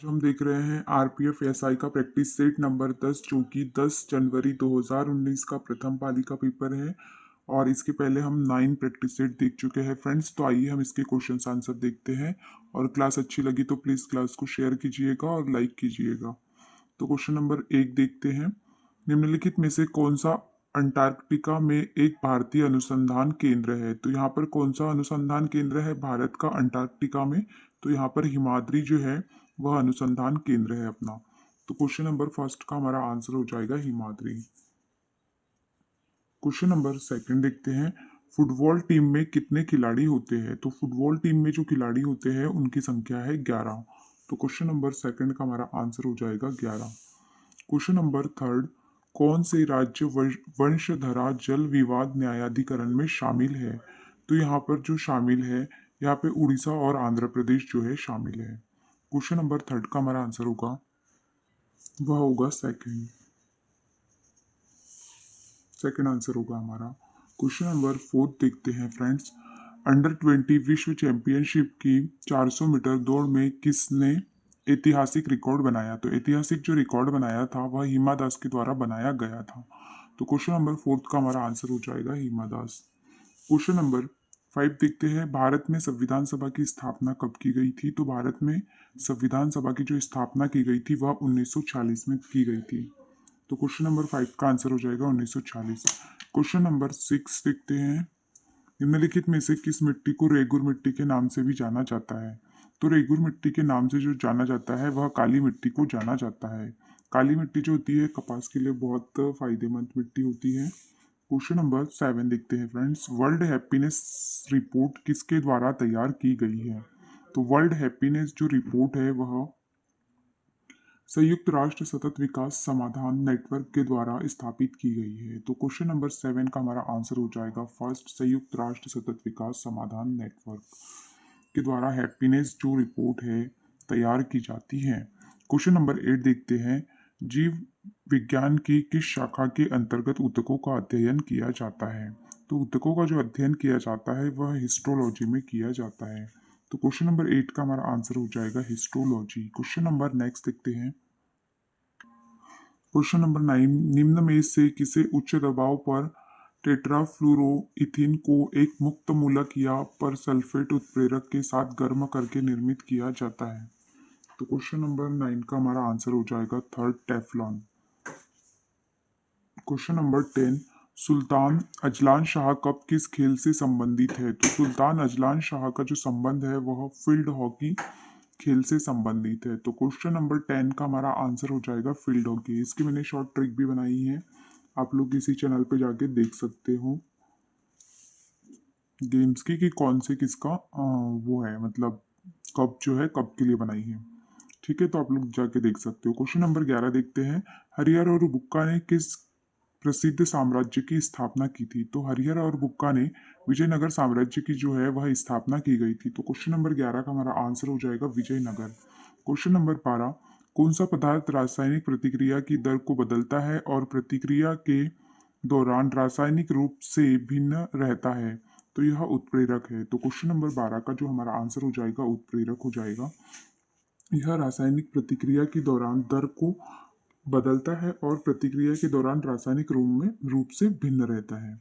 जो हम देख रहे हैं आरपीएफ एसआई का प्रैक्टिस सेट नंबर 10 जो कि 10 जनवरी 2019 का प्रथम पाली का पेपर है। और इसके पहले हम 9 प्रैक्टिस सेट देख चुके हैं फ्रेंड्स। तो आइए हम इसके क्वेश्चन आंसर देखते हैं। और क्लास अच्छी लगी तो प्लीज़ क्लास को शेयर कीजिएगा और लाइक कीजिएगा। तो क्वेश्चन नंबर 1 देखते हैं। निम्नलिखित में से कौन सा अंटार्कटिका में एक भारतीय अनुसंधान केंद्र है? तो यहाँ पर कौन सा अनुसंधान केंद्र है भारत का अंटार्कटिका में? तो यहाँ पर हिमाद्री जो है वह अनुसंधान केंद्र है अपना। तो क्वेश्चन नंबर फर्स्ट का हमारा आंसर हो जाएगा हिमाद्री। क्वेश्चन नंबर सेकंड देखते हैं। फुटबॉल टीम में कितने खिलाड़ी होते हैं? तो फुटबॉल टीम में जो खिलाड़ी होते हैं उनकी संख्या है 11। तो क्वेश्चन नंबर सेकंड का हमारा आंसर हो जाएगा 11। Question number third. कौन से राज्य वंशधरा जल विवाद न्यायाधिकरण में शामिल है? तो यहाँ पर जो शामिल है, यहाँ पे उड़ीसा और आंध्र प्रदेश जो है शामिल है। क्वेश्चन नंबर थर्ड का हमारा आंसर होगा, वह होगा सेकंड। सेकंड आंसर होगा हमारा। क्वेश्चन नंबर फोर्थ देखते हैं फ्रेंड्स। अंडर 20 विश्व चैंपियनशिप की 400 मीटर दौड़ में किसने ऐतिहासिक रिकॉर्ड बनाया? तो ऐतिहासिक जो रिकॉर्ड बनाया था वह हिमा दास के द्वारा बनाया गया था। तो क्वेश्चन नंबर फोर्थ का हमारा आंसर हो जाएगा हिमा दास। क्वेश्चन नंबर 5 देखते हैं। भारत में संविधान सभा की स्थापना कब की गई थी? तो भारत में संविधान सभा की जो स्थापना की गई थी वह 1940 में की गई थी। तो क्वेश्चन नंबर 5 का आंसर हो जाएगा 1940। क्वेश्चन नंबर 6 देखते हैं। निम्नलिखित में से किस मिट्टी को रेगुर मिट्टी के नाम से भी जाना जाता है? तो रेगुर मिट्टी के नाम से जो जाना जाता है वह काली मिट्टी को जाना जाता है। काली मिट्टी जो होती है कपास के लिए बहुत फायदेमंद मिट्टी होती है। क्वेश्चन नंबर 7 देखते हैं फ्रेंड्स। वर्ल्ड हैप्पीनेस रिपोर्ट किसके द्वारा तैयार की गई है? तो वर्ल्ड हैप्पीनेस जो रिपोर्ट है वह संयुक्त राष्ट्र सतत विकास समाधान नेटवर्क के द्वारा स्थापित की गई है। तो क्वेश्चन नंबर 7 का हमारा आंसर हो जाएगा फर्स्ट, संयुक्त राष्ट्र सतत विकास समाधान नेटवर्क के द्वारा हैप्पीनेस जो रिपोर्ट है तैयार की जाती है। क्वेश्चन नंबर 8 देखते हैं। जीव विज्ञान की किस शाखा के अंतर्गत ऊतकों का अध्ययन किया जाता है? तो ऊतकों का जो अध्ययन किया जाता है वह हिस्टोलॉजी में किया जाता है। तो क्वेश्चन नंबर 8 का हमारा आंसर हो जाएगा हिस्टोलॉजी। क्वेश्चन नंबर नेक्स्ट देखते हैं। Question number 9। निम्न में से किसे उच्च दबाव पर टेट्राफ्लूरोइथीन को एक मुक्त मूलक या परसल्फेट उत्प्रेरक के साथ गर्म करके निर्मित किया जाता है? तो क्वेश्चन नंबर 9 का हमारा आंसर हो जाएगा third, Teflon. Question number 10। Sultan Azlan Shah cup किस खेल से संबंधित है? तो सुल्तान अजलान शाह का जो संबंध है वह फील्ड हॉकी खेल से संबंधित है। तो क्वेश्चन नंबर 10 का हमारा आंसर हो जाएगा फील्ड हॉकी। इसकी मैंने शॉर्ट ट्रिक भी बनाई है, आप लोग इसी चैनल पे जाके देख सकते हो गेम्स की कि कौन से किसका वो है, मतलब कब जो है कब के लिए बनाई है। ठीक है, तो आप लोग जाके देख सकते हो। क्वेश्चन नंबर 11 देखते हैं। हरिहर और बुक्का ने किस प्रसिद्ध साम्राज्य की स्थापना की थी? तो हरिहर और बुक्का ने विजयनगर साम्राज्य की जो है वह स्थापना की गई थी। तो क्वेश्चन नंबर 11 का हमारा आंसर हो जाएगा विजयनगर। Question number 12। कौन सा पदार्थ रासायनिक प्रतिक्रिया की दर को बदलता है और प्रतिक्रिया के दौरान रासायनिक रूप से भिन्न रहता है? तो यह उत्प्रेरक है। तो क्वेश्चन नंबर 12 का जो हमारा आंसर हो जाएगा उत्प्रेरक हो जाएगा। यह रासायनिक प्रतिक्रिया के दौरान दर को बदलता है और प्रतिक्रिया के दौरान रासायनिक रूप से भिन्न रहता है।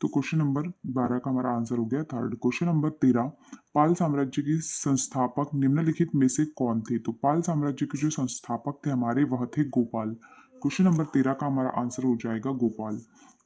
तो क्वेश्चन नंबर 12 का हमारा आंसर हो गया थर्ड। Question number 13। पाल साम्राज्य के संस्थापक निम्नलिखित में से कौन थे? तो पाल साम्राज्य के जो संस्थापक थे हमारे वह थे गोपाल। क्वेश्चन नंबर 13 का हमारा आंसर हो जाएगा गोपाल।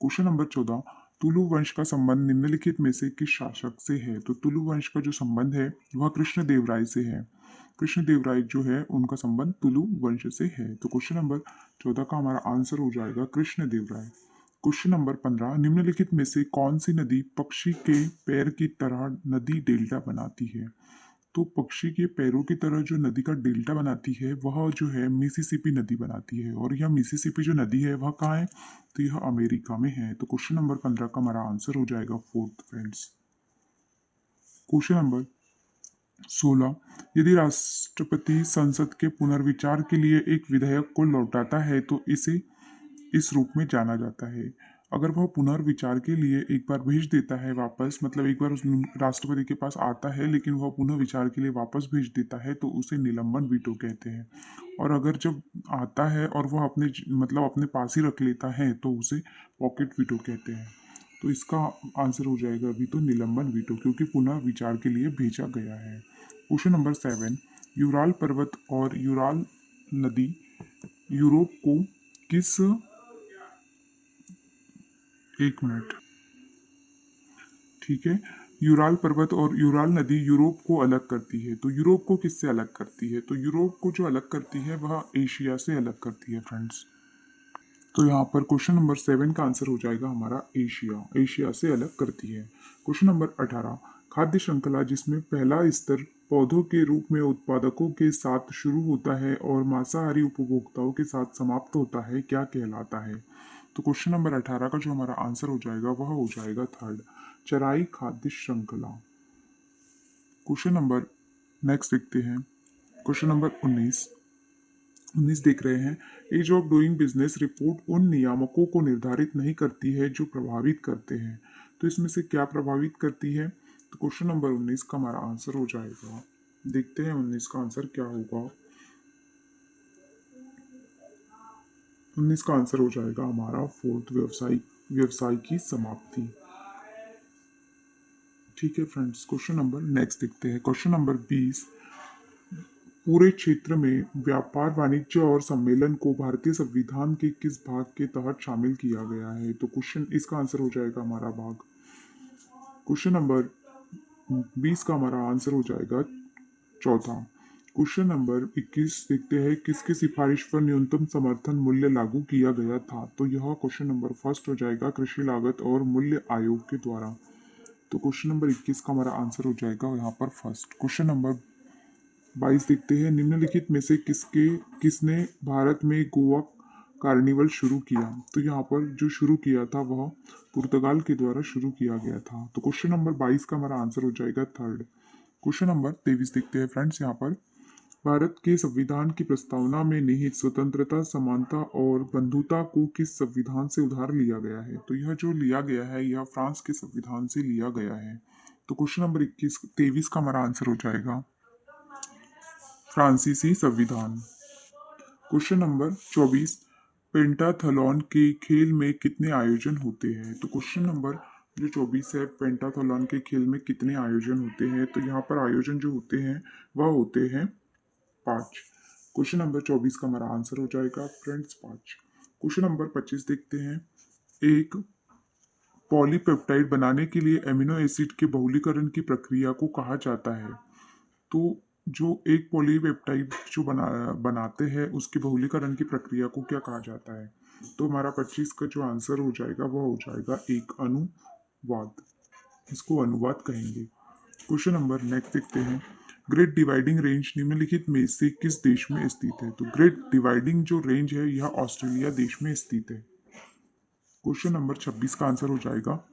Question number 14। तुलु वंश का संबंध निम्नलिखित में से किस शासक से है? तो तुलु वंश का जो संबंध है वह कृष्णदेवराय से है। कृष्णदेवराय जो है उनका संबंध तुलु वंश से है। तो क्वेश्चन नंबर 14 का हमारा आंसर हो जाएगा कृष्णदेवराय। Question number 15। निम्नलिखित में से कौन सी नदी पक्षी के पैर की तरह नदी डेल्टा बनाती है? तो पक्षी के पैरों की तरह जो नदी का डेल्टा बनाती है वह जो है मिसिसिपी नदी बनाती है। और यह मिसिसिपी जो नदी है वह कहाँ है? तो यह अमेरिका में है। तो क्वेश्चन नंबर 15 का हमारा आंसर हो जाएगा फोर्थ फ्रेंड्स। Question number 16। यदि राष्ट्रपति संसद के पुनर्विचार के लिए एक विधेयक को लौटाता है तो इसे इस रूप में जाना जाता है। अगर वह पुनर्विचार के लिए एक बार भेज देता है वापस, मतलब एक बार उस राष्ट्रपति के पास आता है लेकिन वह पुनः विचार के लिए वापस भेज देता है तो उसे निलंबन वीटो कहते हैं। और अगर जब आता है और वह मतलब अपने पास ही रख लेता है तो उसे पॉकेट वीटो कहते हैं। तो इसका आंसर हो जाएगा अभी तो निलंबन वीटो, क्योंकि पुनः विचार के लिए भेजा गया है। क्वेश्चन नंबर 7, यूराल पर्वत और यूराल नदी यूरोप को किस, एक मिनट, ठीक है, यूराल पर्वत और यूराल नदी यूरोप को अलग करती है। तो यूरोप को किससे अलग करती है? तो यूरोप को जो अलग करती है वह एशिया से अलग करती है फ्रेंड्स। तो यहाँ पर क्वेश्चन नंबर 7 का आंसर हो जाएगा हमारा एशिया, एशिया से अलग करती है। क्वेश्चन नंबर 18, खाद्य श्रृंखला जिसमें पहला स्तर पौधों के रूप में उत्पादकों के साथ शुरू होता है और मांसाहारी उपभोक्ताओं के साथ समाप्त होता है, क्या कहलाता है? तो क्वेश्चन नंबर 18 का जो हमारा आंसर हो जाएगा वह हो जाएगा थर्ड, चराई खाद्य श्रृंखला। क्वेश्चन नंबर नेक्स्ट देखते हैं, क्वेश्चन नंबर 19 देख रहे हैं। Ease of doing business report उन नियामकों को निर्धारित नहीं करती है जो प्रभावित करते हैं। तो इसमें से क्या प्रभावित करती है? तो क्वेश्चन नंबर 19 का हमारा आंसर हो जाएगा, देखते हैं 19 का आंसर क्या होगा। 19 का आंसर हो जाएगा हमारा फोर्थ, व्यवसाय की समाप्ति। ठीक है फ्रेंड्स, क्वेश्चन नंबर नेक्स्ट देखते हैं। क्वेश्चन नंबर 20, पूरे क्षेत्र में व्यापार वाणिज्य और सम्मेलन को भारतीय संविधान के किस भाग के तहत शामिल किया गया है? तो क्वेश्चन, इसका आंसर हो जाएगा हमारा भाग, क्वेश्चन नंबर 20 का हमारा आंसर हो जाएगा चौथा। क्वेश्चन नंबर 21 देखते हैं, किसकी सिफारिश पर न्यूनतम समर्थन मूल्य लागू किया गया था? तो यह क्वेश्चन नंबर फर्स्ट हो जाएगा, कृषि लागत और मूल्य आयोग के द्वारा। तो क्वेश्चन नंबर 21 का हमारा आंसर हो जाएगा यहाँ पर फर्स्ट। क्वेश्चन नंबर 22 देखते हैं, निम्नलिखित में से किसने भारत में गोवा कार्निवल शुरू किया? तो यहाँ पर जो शुरू किया था वह पुर्तगाल के द्वारा शुरू किया गया था। तो क्वेश्चन नंबर 22 का हमारा आंसर हो जाएगा थर्ड। क्वेश्चन नंबर 23 देखते हैं फ्रेंड्स, यहाँ पर भारत के संविधान की प्रस्तावना में निहित स्वतंत्रता, समानता और बंधुता को किस संविधान से उधार लिया गया है? तो यह जो लिया गया है यह फ्रांस के संविधान से लिया गया है। तो क्वेश्चन नंबर 23 का हमारा आंसर हो जाएगा फ्रांसीसी संविधान। क्वेश्चन नंबर 24, पेंटाथलॉन के खेल में कितने आयोजन होते हैं? तो क्वेश्चन नंबर जो 24 है, पेंटाथलॉन के खेल में कितने आयोजन होते हैं? तो यहाँ पर आयोजन जो होते हैं वह होते हैं 5। क्वेश्चन नंबर 24 का हमारा आंसर हो जाएगा फ्रेंड्स 5। क्वेश्चन नंबर 25 देखते हैं, एक पॉलीपेप्टाइड बनाने के लिए एमिनो एसिड के बहुलीकरण की प्रक्रिया को कहा जाता है? तो जो एक पॉलीपेप्टाइड जो बनाते हैं उसके बहुलीकरण की प्रक्रिया को क्या कहा जाता है? तो हमारा 25 का जो आंसर हो जाएगा वह हो जाएगा एक अनुवाद, इसको अनुवाद कहेंगे। क्वेश्चन नंबर नेक्स्ट देखते हैं, ग्रेट डिवाइडिंग रेंज निम्नलिखित में से किस देश में स्थित है? तो ग्रेट डिवाइडिंग जो रेंज है यह ऑस्ट्रेलिया देश में स्थित है। क्वेश्चन नंबर 26 का आंसर हो जाएगा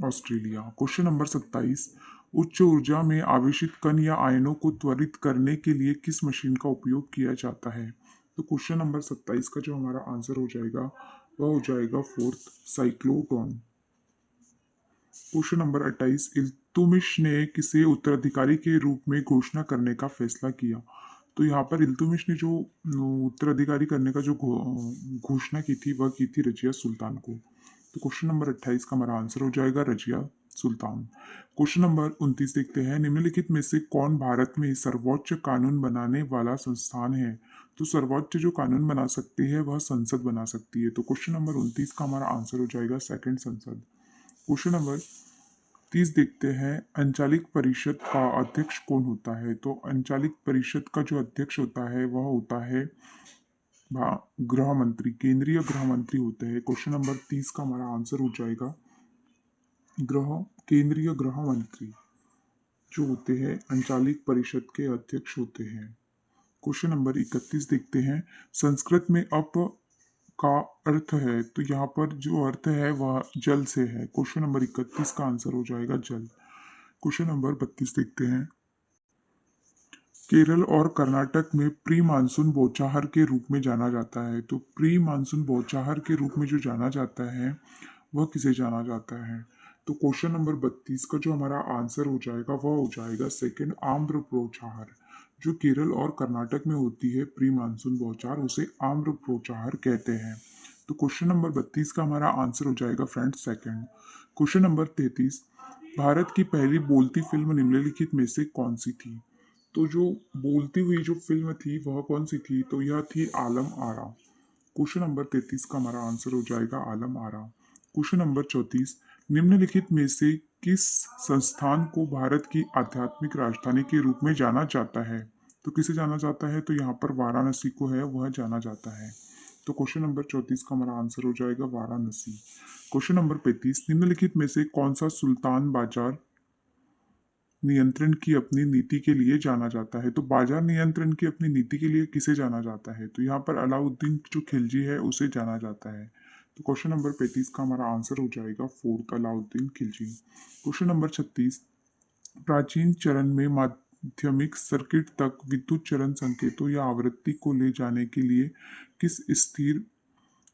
ऑस्ट्रेलिया। क्वेश्चन नंबर 27, उच्च ऊर्जा में आवेशित कण या आयनों को त्वरित करने के लिए किस मशीन का उपयोग किया जाता है? तो क्वेश्चन नंबर 27 का जो हमारा आंसर हो जाएगा वह हो जाएगा fourth, cyclotron. Question number 28, Iltutmish ने किसे उत्तराधिकारी के रूप में घोषणा करने का फैसला किया? तो यहाँ पर इल्तुमिश ने जो उत्तराधिकारी करने का जो घोषणा की थी वह की थी रजिया सुल्तान को। तो क्वेश्चन नंबर 28 का हमारा आंसर हो जाएगा रजिया सुल्तान। क्वेश्चन नंबर 29 देखते हैं, निम्नलिखित में से कौन भारत में सर्वोच्च कानून बनाने वाला संस्थान है? तो सर्वोच्च जो कानून बना सकती है वह संसद बना सकती है। तो क्वेश्चन नंबर 29 का हमारा आंसर हो जाएगा सेकंड, संसद। क्वेश्चन नंबर 30 देखते हैं, अंचालिक परिषद का अध्यक्ष कौन होता है? तो अंचालिक परिषद का जो अध्यक्ष होता है वह होता है गृह मंत्री, केंद्रीय गृह मंत्री होते हैं। क्वेश्चन नंबर 30 का हमारा आंसर हो जाएगा केंद्रीय गृह मंत्री जो होते हैं अंचालिक परिषद के अध्यक्ष होते हैं। क्वेश्चन नंबर 31 देखते हैं, संस्कृत में अप का अर्थ है? तो यहाँ पर जो अर्थ है वह जल से है। क्वेश्चन नंबर 31 का आंसर हो जाएगा जल। क्वेश्चन नंबर 32 देखते हैं, केरल और कर्नाटक में प्री मानसून बौछार के रूप में जाना जाता है। तो प्री मानसून बौछार के रूप में जो जाना जाता है वह किसे जाना जाता है? तो क्वेश्चन नंबर 32 का जो हमारा आंसर हो जाएगा वह हो जाएगा सेकंड, आम्र बौछार। जो केरल और कर्नाटक में होती है प्री मानसून बौछार, उसे आम्र बौछार कहते हैं। तो क्वेश्चन नंबर 32 का हमारा आंसर हो जाएगा friend second. Question number 33, Bharat की पहली बोलती फिल्म निम्नलिखित में से कौन सी थी? तो जो बोलती हुई जो फिल्म थी वह कौन सी थी? तो यह थी आलम आरा। क्वेश्चन नंबर 33 का हमारा आंसर हो जाएगा आलम आरा। क्वेश्चन नंबर 34, निम्नलिखित में से किस संस्थान को भारत की आध्यात्मिक राजधानी के रूप में जाना जाता है? तो किसे जाना जाता है? तो यहाँ पर वाराणसी को है वह जाना जाता है। तो क्वेश्चन नंबर 34 का हमारा आंसर हो जाएगा वाराणसी। क्वेश्चन नंबर 35, निम्नलिखित में से कौन सा सुल्तान बाजार नियंत्रण की अपनी नीति के लिए जाना जाता है? तो बाजार नियंत्रण की अपनी नीति के लिए किसे जाना जाता है? तो यहाँ पर अलाउद्दीन जो खिलजी है उसे जाना जाता है। तो क्वेश्चन नंबर 35 का हमारा आंसर हो जाएगा fourth, Alauddin Khilji. Question number 36, प्राचीन चरण में माध्यमिक सर्किट तक विद्युत चरण संकेतों या आवृत्ति को ले जाने के लिए किस स्थिर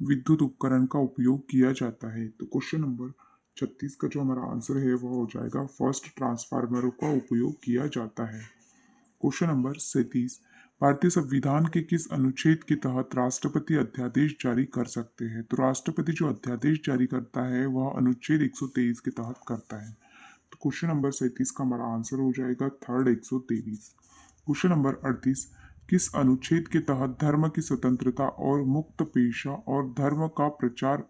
विद्युत उपकरण का उपयोग किया जाता है? तो क्वेश्चन नंबर 36 का जो हमारा आंसर है वह हो जाएगा फर्स्ट, ट्रांसफार्मरों का उपयोग किया जाता है। क्वेश्चन नंबर 37, भारतीय संविधान के किस अनुच्छेद के तहत राष्ट्रपति अध्यादेश जारी कर सकते हैं? तो राष्ट्रपति जो अध्यादेश जारी करता है वह अनुच्छेद 123 के तहत करता है। तो क्वेश्चन नंबर 37 का हमारा आंसर हो जाएगा थर्ड, 123। क्वेश्चन नंबर 38, किस अनुच्छेद के तहत धर्म की स्वतंत्रता और मुक्त पेशा और धर्म का प्रचार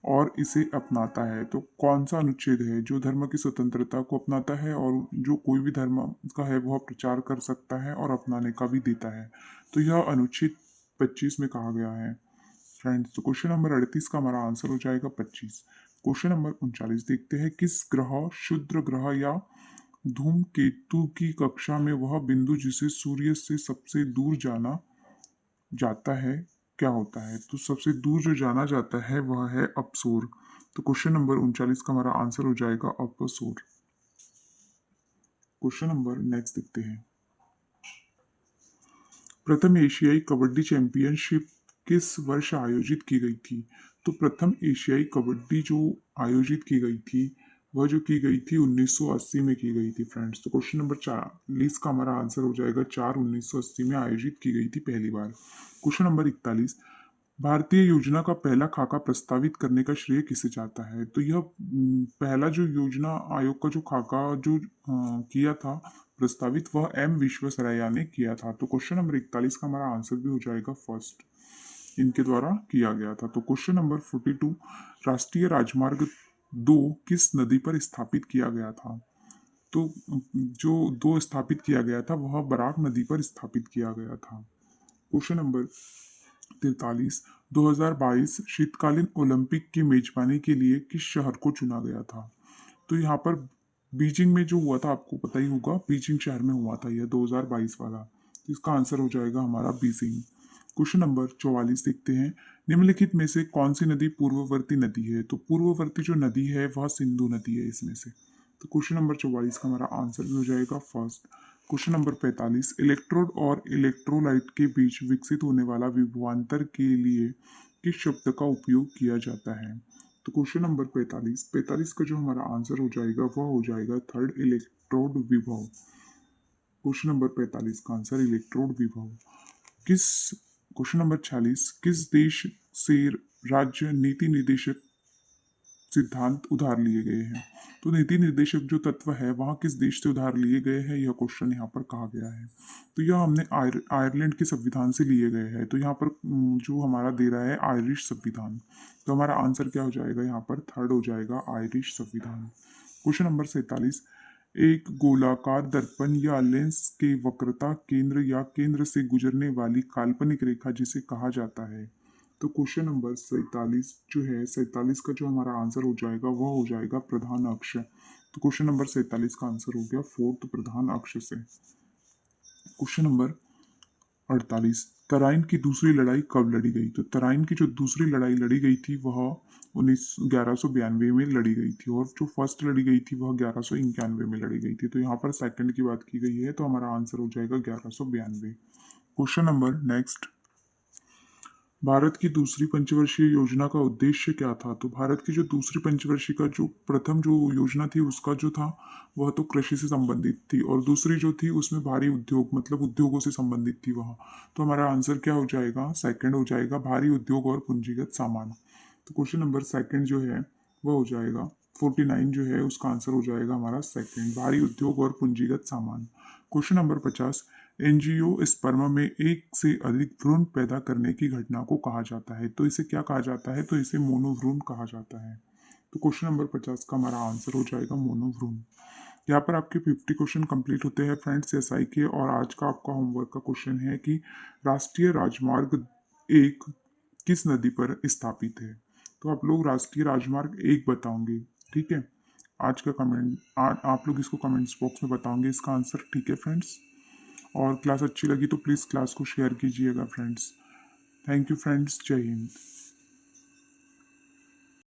और इसे अपनाता है? तो कौन सा अनुच्छेद है जो धर्म की स्वतंत्रता को अपनाता है और जो कोई भी धर्म का है वह प्रचार कर सकता है और अपनाने का भी देता है? तो यह अनुच्छेद 25 में कहा गया है फ्रेंड्स। तो क्वेश्चन नंबर 38 का हमारा आंसर हो जाएगा 25। क्वेश्चन नंबर 39 देखते हैं, किस ग्रह, क्षुद्र ग्रह या धूमकेतु की कक्षा में वह बिंदु जिसे सूर्य से सबसे दूर जाना जाता है क्या होता है? तो सबसे दूर जो जाना जाता है वह है अपसोर। तो क्वेश्चन नंबर 39 का हमारा आंसर हो जाएगा अपसोर। क्वेश्चन नंबर नेक्स्ट देखते हैं, प्रथम एशियाई कबड्डी चैंपियनशिप किस वर्ष आयोजित की गई थी? तो प्रथम एशियाई कबड्डी जो आयोजित की गई थी वह जो की गई थी 1980 में की गई थी फ्रेंड्स। तो क्वेश्चन नंबर 40 का हमारा आंसर हो जाएगा 4, 1980 में आयोजित की गई थी पहली बार। क्वेश्चन नंबर 41, भारतीय योजना का पहला खाका प्रस्तावित करने का श्रेय किसे जाता है? तो यह पहला जो योजना आयोग का जो खाका जो किया था प्रस्तावित वह एम विश्वेश्वरैया ने किया था। तो क्वेश्चन नंबर 41 का हमारा आंसर भी हो जाएगा फर्स्ट, इनके द्वारा किया गया था। तो क्वेश्चन नंबर 42, राष्ट्रीय राजमार्ग 2 किस नदी पर स्थापित किया गया था? तो जो 2 स्थापित किया गया था वह बराक नदी पर स्थापित किया गया था। क्वेश्चन नंबर 43, 2022 शीतकालीन ओलंपिक की मेजबानी के लिए किस शहर को चुना गया था? तो यहाँ पर बीजिंग में जो हुआ था आपको पता ही होगा, बीजिंग शहर में हुआ था यह 2022 वाला। तो इसका आंसर हो जाएगा हमारा बीजिंग। क्वेश्चन नंबर 44 देखते हैं, निम्नलिखित में से कौन सी नदी पूर्ववर्ती नदी है? तो पूर्ववर्ती जो नदी है वह सिंधु नदी है इसमें से। तो क्वेश्चन नंबर 44 का हमारा आंसर भी हो जाएगा फर्स्ट। क्वेश्चन नंबर 45, इलेक्ट्रोड और इलेक्ट्रोलाइट के बीच विकसित होने वाला विभवांतर के लिए किस शब्द का उपयोग किया जाता है? तो क्वेश्चन नंबर 45 का जो हमारा आंसर हो जाएगा वह हो जाएगा थर्ड, इलेक्ट्रोड विभव। क्वेश्चन नंबर 45 का आंसर इलेक्ट्रोड विभव। किस क्वेश्चन नंबर 46, किस देश से राज्य नीति निर्देशक सिद्धांत उधार लिए गए हैं? तो नीति निर्देशक जो तत्व है वहाँ किस देश से उधार लिए गए हैं यह क्वेश्चन यहाँ पर कहा गया है। तो यह हमने आयरलैंड के संविधान से लिए गए हैं। तो यहाँ पर जो हमारा दे रहा है आयरिश संविधान। तो हमारा आंसर क्या हो जाएगा यहाँ पर? थर्ड हो जाएगा आयरिश संविधान। क्वेश्चन नंबर 47, एक गोलाकार दर्पण या लेंस के वक्रता केंद्र या केंद्र से गुजरने वाली काल्पनिक रेखा जिसे कहा जाता है? तो क्वेश्चन नंबर 47 जो है, 47 का जो हमारा आंसर हो जाएगा वह हो जाएगा प्रधान अक्ष। तो क्वेश्चन नंबर 47 का आंसर हो गया फोर्थ, प्रधान अक्ष से। क्वेश्चन नंबर 48, तराइन की दूसरी लड़ाई कब लड़ी गई? तो तराइन की जो दूसरी लड़ाई लड़ी गई थी वह 1192 में लड़ी गई थी, और जो फर्स्ट लड़ी गई थी वह 1191 में लड़ी गई थी। तो यहाँ पर सेकंड की बात की गई है, तो हमारा आंसर हो जाएगा 1192। क्वेश्चन नंबर नेक्स्ट, भारत की दूसरी पंचवर्षीय योजना का उद्देश्य क्या था? तो भारत की जो दूसरी पंचवर्षीय का जो प्रथम जो योजना थी उसका जो था वह तो कृषि से संबंधित थी, और दूसरी जो थी उसमें भारी उद्योग मतलब उद्योगों से संबंधित थी वह। तो हमारा आंसर क्या हो जाएगा? सेकंड हो जाएगा, भारी उद्योग और पूंजीगत सामान। तो क्वेश्चन नंबर सेकंड जो है वह हो जाएगा 49 जो है उसका आंसर हो जाएगा हमारा सेकंड, भारी उद्योग और पूंजीगत सामान। क्वेश्चन नंबर 50, एंजियोस्पर्म में एक से अधिक भ्रूण पैदा करने की घटना को कहा जाता है? तो इसे क्या कहा जाता है? तो इसे मोनोभ्रूण कहा जाता है। तो क्वेश्चन नंबर 50 का हमारा आंसर हो जाएगा मोनोभ्रूण। यहाँ पर आपके 50 क्वेश्चन कंप्लीट होते हैं फ्रेंड्स एसआई के, और आज का आपका होमवर्क का क्वेश्चन है कि राष्ट्रीय राजमार्ग एक किस नदी पर स्थापित है? तो आप लोग राष्ट्रीय राजमार्ग एक बताओगे, ठीक है? आज का कमेंट आप लोग इसको कमेंट्स बॉक्स में बताओगे इसका आंसर, ठीक है फ्रेंड्स? और क्लास अच्छी लगी तो प्लीज़ क्लास को शेयर कीजिएगा फ्रेंड्स। थैंक यू फ्रेंड्स, जय हिंद।